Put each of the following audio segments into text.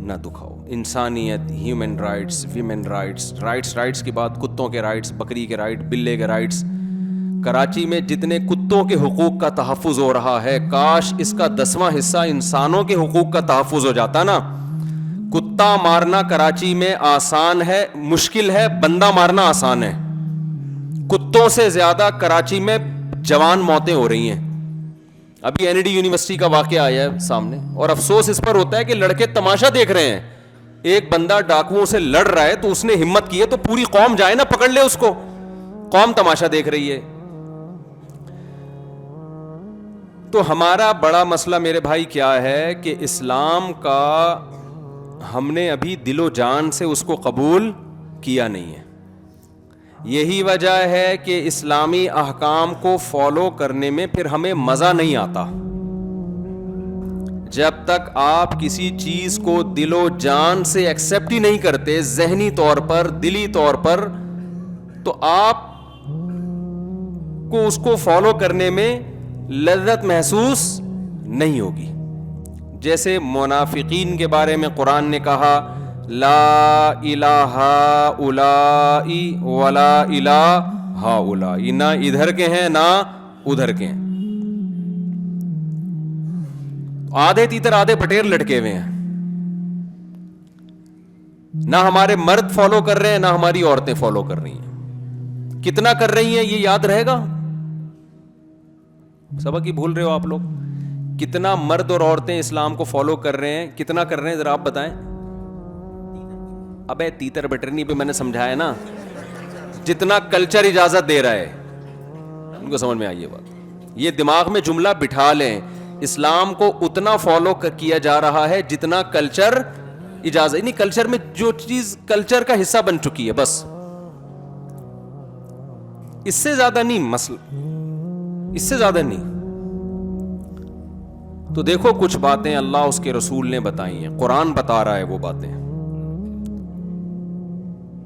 نہ دکھاؤ. انسانیت, human rights, women rights, rights کی بات, کتوں کے رائٹس, بکری کے رائٹ, بلے کے رائٹس. کراچی میں جتنے کتوں کے حقوق کا تحفظ ہو رہا ہے, کاش اس کا 10واں حصہ انسانوں کے حقوق کا تحفظ ہو جاتا نا. کتا مارنا کراچی میں آسان ہے, مشکل ہے, بندہ مارنا آسان ہے. کتوں سے زیادہ کراچی میں جوان موتیں ہو رہی ہیں. ابھی این ڈی یونیورسٹی کا واقعہ آیا ہے سامنے, اور افسوس اس پر ہوتا ہے کہ لڑکے تماشا دیکھ رہے ہیں. ایک بندہ ڈاکوؤں سے لڑ رہا ہے تو اس نے ہمت کی ہے تو پوری قوم جائے نا پکڑ لے اس کو. قوم تماشا دیکھ رہی ہے. تو ہمارا بڑا مسئلہ میرے بھائی کیا ہے کہ اسلام کا ہم نے ابھی دل و جان سے اس کو قبول کیا نہیں ہے. یہی وجہ ہے کہ اسلامی احکام کو فالو کرنے میں پھر ہمیں مزہ نہیں آتا. جب تک آپ کسی چیز کو دل و جان سے ایکسیپٹ ہی نہیں کرتے, ذہنی طور پر, دلی طور پر, تو آپ کو اس کو فالو کرنے میں لذت محسوس نہیں ہوگی. جیسے منافقین کے بارے میں قرآن نے کہا, لا الہ اولئ ولا الہ ہؤلاء, نہ ادھر کے ہیں نہ ادھر کے ہیں. آدھے تیتر آدھے پٹیر لٹکے ہوئے ہیں. نہ ہمارے مرد فالو کر رہے ہیں نہ ہماری عورتیں فالو کر رہی ہیں. کتنا کر رہی ہیں یہ یاد رہے گا؟ سبق ہی بھول رہے ہو آپ لوگ. کتنا مرد اور عورتیں اسلام کو فالو کر رہے ہیں, کتنا کر رہے ہیں ذرا آپ بتائیں. ابے تیتر بٹرنی پہ میں نے سمجھایا نا, جتنا کلچر اجازت دے رہا ہے. ان کو سمجھ میں آئی یہ بات, یہ دماغ میں جملہ بٹھا لیں. اسلام کو اتنا فالو کیا جا رہا ہے جتنا کلچر اجازت, نہیں کلچر میں جو چیز کلچر کا حصہ بن چکی ہے بس, اس سے زیادہ نہیں مسئلہ, اس سے زیادہ نہیں. تو دیکھو کچھ باتیں اللہ اس کے رسول نے بتائی ہیں, قرآن بتا رہا ہے وہ باتیں.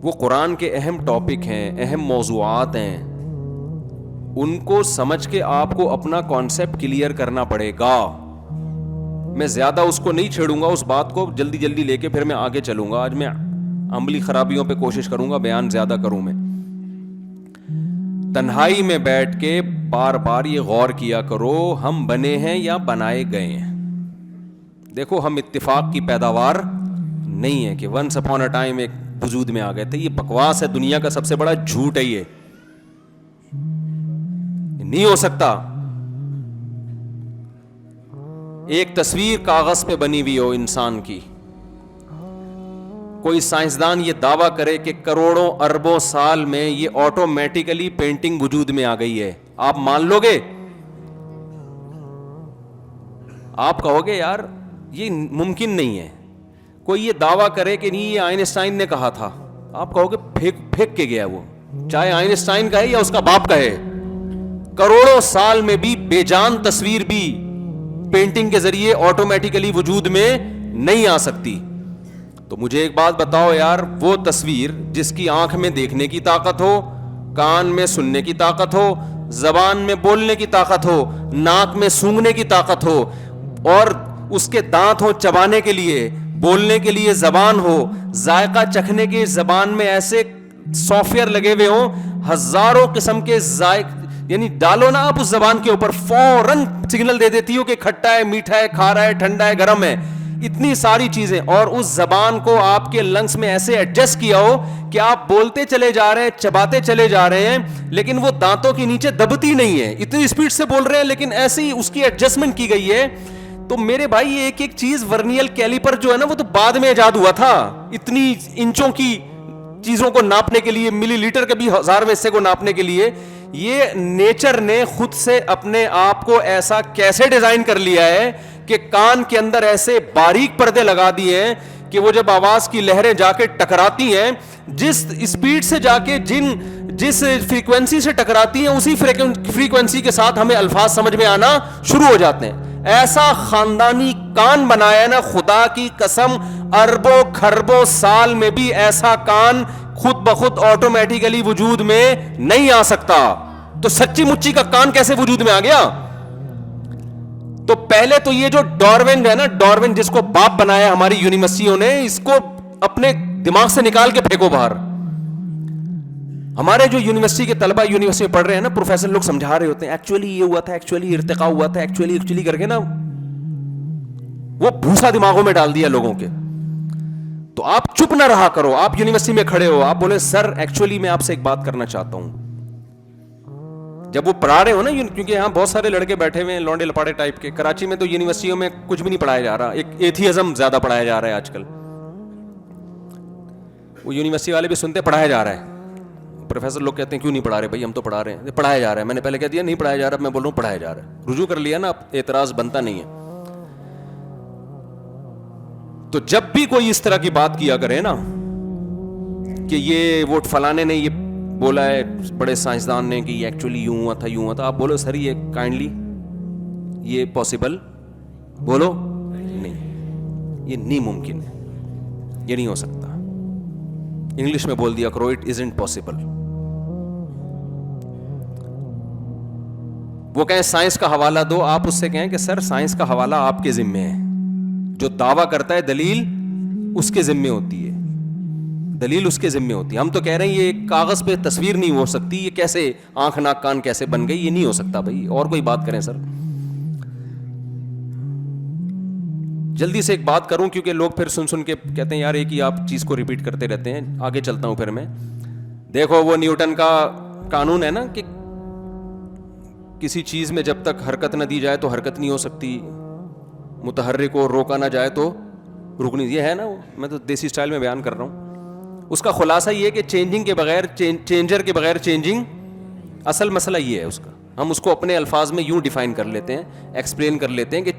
وہ قرآن کے اہم ٹاپک ہیں, اہم موضوعات ہیں, ان کو سمجھ کے آپ کو اپنا کانسیپٹ کلیئر کرنا پڑے گا. میں زیادہ اس کو نہیں چھیڑوں گا, اس بات کو جلدی جلدی لے کے پھر میں آگے چلوں گا. آج میں عملی خرابیوں پہ کوشش کروں گا بیان زیادہ کروں. میں تنہائی میں بیٹھ کے بار بار یہ غور کیا کرو, ہم بنے ہیں یا بنائے گئے ہیں. دیکھو ہم اتفاق کی پیداوار نہیں ہے کہ ونس اپون اے ٹائم ایک وجود میں آ گئے تھے. یہ بکواس ہے, دنیا کا سب سے بڑا جھوٹ ہے. یہ نہیں ہو سکتا. ایک تصویر کاغذ پہ بنی ہوئی ہو انسان کی, کوئی سائنسدان یہ دعویٰ کرے کہ کروڑوں اربوں سال میں یہ آٹومیٹیکلی پینٹنگ وجود میں آ گئی ہے, آپ مان لو گے؟ آپ کہو گے یار یہ ممکن نہیں ہے. کوئی یہ دعویٰ کرے کہ نہیں یہ آئنسٹائن نے کہا تھا, آپ کہو گے پھینک کے گیا وہ, چاہے آئنسٹائن کا ہے یا اس کا باپ کا ہے. کروڑوں سال میں بھی بے جان تصویر بھی پینٹنگ کے ذریعے آٹومیٹیکلی وجود میں نہیں آ سکتی. تو مجھے ایک بات بتاؤ یار, وہ تصویر جس کی آنکھ میں دیکھنے کی طاقت ہو, کان میں سننے کی طاقت ہو, زبان میں بولنے کی طاقت ہو, ناک میں سونگھنے کی طاقت ہو, اور اس کے دانت ہو چبانے کے لیے, بولنے کے لیے زبان ہو, ذائقہ چکھنے کے زبان میں ایسے سافٹ ویئر لگے ہوئے ہوں, ہزاروں قسم کے ذائقے, یعنی ڈالو نا آپ اس زبان کے اوپر فوراً سگنل دے دیتی ہو کہ کھٹا ہے, میٹھا ہے, کھارا ہے, ٹھنڈا ہے, گرم ہے, اتنی ساری چیزیں. اور اس زبان کو آپ کے لنگس میں ایسے ایڈجسٹ کیا ہو کہ آپ بولتے چلے جا رہے ہیں, چباتے چلے جا رہے ہیں, لیکن وہ دانتوں کے نیچے دبتی نہیں ہے. اتنی اسپیڈ سے بول رہے ہیں لیکن ایسے ہی اس کی ایڈجسٹمنٹ کی گئی ہے. تو میرے بھائی یہ ایک ایک چیز ورنیل کیلیپر جو ہے نا وہ تو بعد میں ایجاد ہوا تھا. اتنی انچوں کی چیزوں کو ناپنے کے لیے, ملی لیٹر کے بھی 1000 حصے کو ناپنے کے لیے, یہ نیچر نے خود سے اپنے آپ کو ایسا کیسے ڈیزائن کر لیا ہے کہ کان کے اندر ایسے باریک پردے لگا دیے ہیں کہ وہ جب آواز کی لہریں جا کے ٹکراتی ہیں, جس اسپیڈ سے جا کے جس فریکوینسی سے ٹکراتی ہیں اسی فریکوینسی کے ساتھ ہمیں الفاظ سمجھ میں آنا شروع ہو جاتے ہیں. ایسا خاندانی کان بنایا نا, خدا کی قسم اربوں کھربوں سال میں بھی ایسا کان خود بخود آٹومیٹیکلی وجود میں نہیں آ سکتا. تو سچی مچی کا کان کیسے وجود میں آ گیا؟ تو پہلے تو یہ جو ڈارون ہے نا, ڈارون جس کو باپ بنایا ہماری یونیورسٹیوں نے, اس کو اپنے دماغ سے نکال کے پھینکو باہر. ہمارے جو یونیورسٹی کے طلبہ یونیورسٹی میں پڑھ رہے ہیں نا, پروفیسر لوگ سمجھا رہے ہوتے ہیں ایکچولی یہ ہوا تھا, ایکچولی ارتقا ہوا تھا, ایکچولی کر کے نا وہ بھوسا دماغوں میں ڈال دیا لوگوں کے. تو آپ چپ نہ رہا کرو. آپ یونیورسٹی میں کھڑے ہو, آپ بولے سر ایکچولی میں آپ سے ایک بات کرنا چاہتا ہوں. جب وہ پڑھا رہے ہو نا, کیونکہ یہاں بہت سارے لڑکے بیٹھے ہوئے ہیں لونڈے لپاڑے ٹائپ کے. کراچی میں تو یونیورسٹیوں میں کچھ بھی نہیں پڑھایا جا رہا, ایک ایتھیزم زیادہ پڑھایا جا رہا ہے آج کل. وہ یونیورسٹی والے بھی سنتے پڑھایا جا رہا ہے. پروفیسر لوگ کہتے ہیں کیوں نہیں پڑھا رہے بھائی, ہم تو پڑھا رہے ہیں. پڑھایا جا رہا ہے. میں نے پہلے کہہ دیا نہیں پڑھایا جا رہا, اب میں بول رہا ہوں پڑھایا جا رہا ہے. رجوع کر لیا نا, اب اعتراض بنتا نہیں ہے. تو جب بھی کوئی اس طرح کی بات کیا کرے نا کہ یہ وہ فلانے نے یہ بولا ہے, بڑے سائنسدان نے, کہ یہ ایکچولی یوں ہوا تھا, آپ بولو سر یہ کائنڈلی یہ پاسبل, بولو نہیں, یہ نہیں ممکن ہے, یہ نہیں ہو سکتا. انگلش میں بول دیا کرو اٹ ازنٹ پاسبل. وہ کہیں سائنس کا حوالہ دو, آپ اس سے کہیں کہ سر سائنس کا حوالہ آپ کے ذمے ہے. جو دعویٰ کرتا ہے دلیل اس کے ذمے ہوتی ہے, دلیل اس کے ذمے ہوتی ہے. ہم تو کہہ رہے ہیں یہ کاغذ پہ تصویر نہیں ہو سکتی, یہ کیسے آنکھ ناک کان کیسے بن گئی, یہ نہیں ہو سکتا بھائی. اور کوئی بات کریں سر. جلدی سے ایک بات کروں کیونکہ لوگ پھر سن کے کہتے ہیں یار ایک ہی آپ چیز کو ریپیٹ کرتے رہتے ہیں. آگے چلتا ہوں پھر میں. دیکھو وہ نیوٹن کا قانون ہے نا کہ کسی چیز میں جب تک حرکت نہ دی جائے تو حرکت نہیں ہو سکتی, متحرک کو روکا نہ جائے تو رک نہیں. یہ ہے نا, میں تو دیسی اسٹائل میں بیان کر رہا ہوں. اس کا خلاصہ یہ کہ چینجنگ کے بغیر, چینجر کے بغیر چینجنگ, اصل مسئلہ یہ ہے اس کا. ہم اس کو اپنے الفاظ میں یوں ڈیفائن کر لیتے ہیں, ایکسپلین کر لیتے ہیں کہ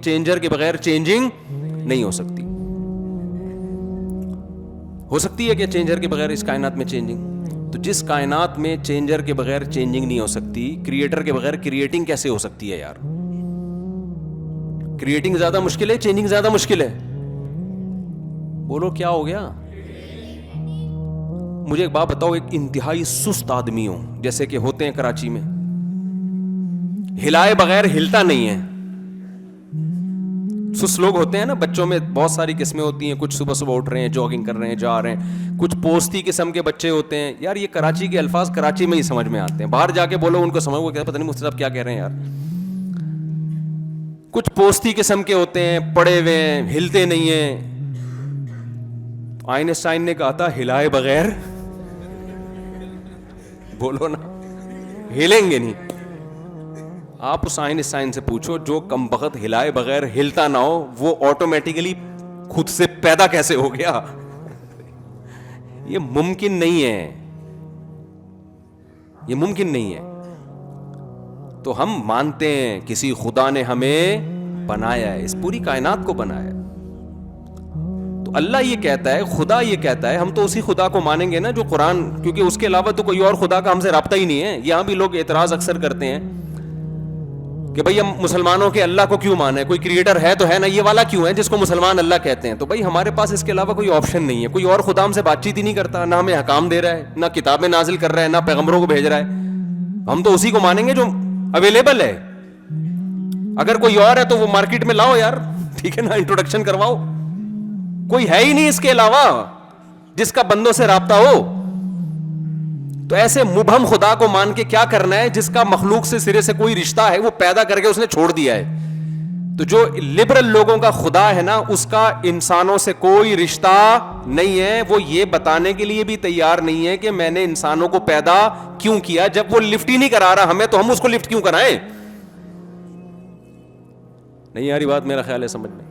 چینجر کے بغیر چینجنگ نہیں ہو سکتی. ہو سکتی ہے کہ چینجر کے بغیر اس کائنات میں چینجنگ, تو جس کائنات میں چینجر کے بغیر چینجنگ نہیں ہو سکتی, کریٹر کے بغیر کریٹنگ کیسے ہو سکتی ہے یار؟ کریٹنگ زیادہ مشکل ہے, چینجنگ زیادہ مشکل ہے. بولو کیا ہو گیا؟ مجھے ایک بات بتاؤ, ایک انتہائی سست آدمی ہو جیسے کہ ہوتے ہیں کراچی میں, ہلائے بغیر ہلتا نہیں ہے. سست لوگ ہوتے ہیں نا, بچوں میں بہت ساری قسمیں ہوتی ہیں. کچھ صبح صبح اٹھ رہے ہیں, جاگنگ کر رہے ہیں, جا رہے ہیں. کچھ پوستی قسم کے بچے ہوتے ہیں. یار یہ کراچی کے الفاظ کراچی میں ہی سمجھ میں آتے ہیں, باہر جا کے بولو ان کو سمجھ, وہ پتہ نہیں مجھ سے صاحب کیا کہہ رہے ہیں یار. کچھ پوستی قسم کے ہوتے ہیں, پڑے ہوئے ہیں, ہلتے نہیں ہیں. آئنسٹائن نے کہا تھا ہلائے بغیر, بولو نا, ہلیں گے نہیں. آپ اس آئنسٹائن سے پوچھو جو کم بخت ہلائے بغیر ہلتا نہ ہو, وہ آٹومیٹیکلی خود سے پیدا کیسے ہو گیا؟ یہ ممکن نہیں ہے, یہ ممکن نہیں ہے. تو ہم مانتے ہیں کسی خدا نے ہمیں بنایا ہے, اس پوری کائنات کو بنایا ہے. تو اللہ یہ کہتا ہے, خدا یہ کہتا ہے, ہم تو اسی خدا کو مانیں گے نا جو قرآن, کیونکہ اس کے علاوہ تو کوئی اور خدا کا ہم سے رابطہ ہی نہیں ہے. یہاں بھی لوگ اعتراض اکثر کرتے ہیں کہ بھائی ہم مسلمانوں کے اللہ کو کیوں مانے, کوئی کریٹر ہے تو ہے نا, یہ والا کیوں ہے جس کو مسلمان اللہ کہتے ہیں. تو بھائی ہمارے پاس اس کے علاوہ کوئی آپشن نہیں ہے. کوئی اور خدا ہم سے بات چیت ہی نہیں کرتا, نہ ہمیں حکام دے رہا ہے, نہ کتابیں نازل کر رہا ہے, نہ پیغمبروں کو بھیج رہا ہے. ہم تو اسی کو مانیں گے جو اویلیبل ہے. اگر کوئی اور ہے تو وہ مارکیٹ میں لاؤ یار, ٹھیک ہے نا, انٹروڈکشن کرواؤ. کوئی ہے ہی نہیں اس کے علاوہ جس کا بندوں سے رابطہ ہو. تو ایسے مبہم خدا کو مان کے کیا کرنا ہے جس کا مخلوق سے سرے سے کوئی رشتہ ہے, وہ پیدا کر کے اس نے چھوڑ دیا ہے. تو جو لبرل لوگوں کا خدا ہے نا, اس کا انسانوں سے کوئی رشتہ نہیں ہے. وہ یہ بتانے کے لیے بھی تیار نہیں ہے کہ میں نے انسانوں کو پیدا کیوں کیا, جب وہ لفٹ ہی نہیں کرا رہا ہمیں, تو ہم اس کو لفٹ کیوں کرائیں؟ نہیں آ رہی بات میرا خیال ہے سمجھ میں.